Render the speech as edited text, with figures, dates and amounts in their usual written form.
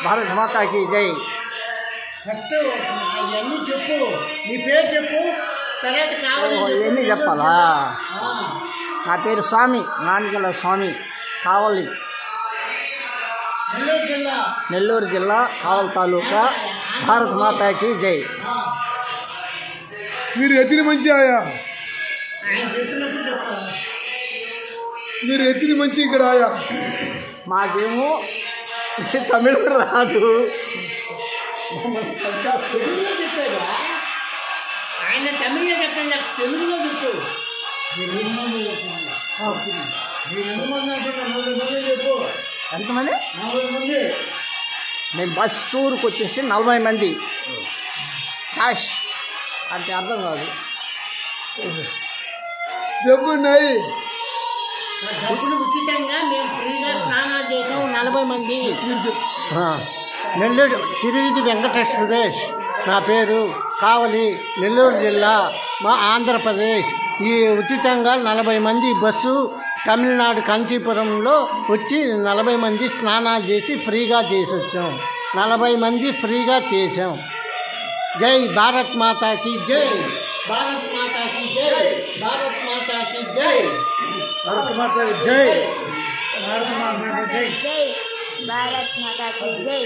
భారత్ మాతాకి జై. ఫస్ట్ అవన్నీ చెప్పు, నీ పేరు చెప్పు, తర్వాత కావాలి ఇవన్నీ చెప్పాలా? నా పేరు స్వామి, నానిగల స్వామి, కావలి, నెల్లూరు జిల్లా, కావలి తాలూకా. భారత్ మాతాకి జై. మీరు ఎత్తిన మంచి ఆయా, ఆయన చెప్పినప్పుడు చెప్పు. మీరు ఎత్తిన మంచి ఇక్కడ ఆయా. మాకేమో తమిళం రాదు. తెలుగులో చెప్పారా? ఆయన తమిళ్లో చెప్పండి, నాకు తెలుగులో చెప్పు. మీరు ఎంతమంది అంటున్నారు? 40 మంది చెప్పు. ఎంతమంది? 40 మంది. మేము బస్ టూర్కి వచ్చేసి 40 మంది. క్యాష్ అంటే అర్థం కాదు. డబ్బున్నాయి, డబ్బులు ఉచితంగా మేము ఫ్రీగా స్నానాలు చేసాం 40 మంది. నెల్లూరు తిరువిధి వెంకటేష్ సురేష్ నా పేరు, కావలి, నెల్లూరు జిల్లా, మా ఆంధ్రప్రదేశ్. ఈ ఉచితంగా 40 మంది బస్సు తమిళనాడు కాంచీపురంలో వచ్చి 40 మంది స్నానాలు చేసి ఫ్రీగా చేసి వచ్చాం. 40 మంది ఫ్రీగా చేసాం. జై భారత్ మాతాకి జై. భారత్ మాతాకి జై. భారత్ మాతాకి జై. భారత మాతాకి జై. భారత మాత జై. జై భారత్ మాతాకి జై.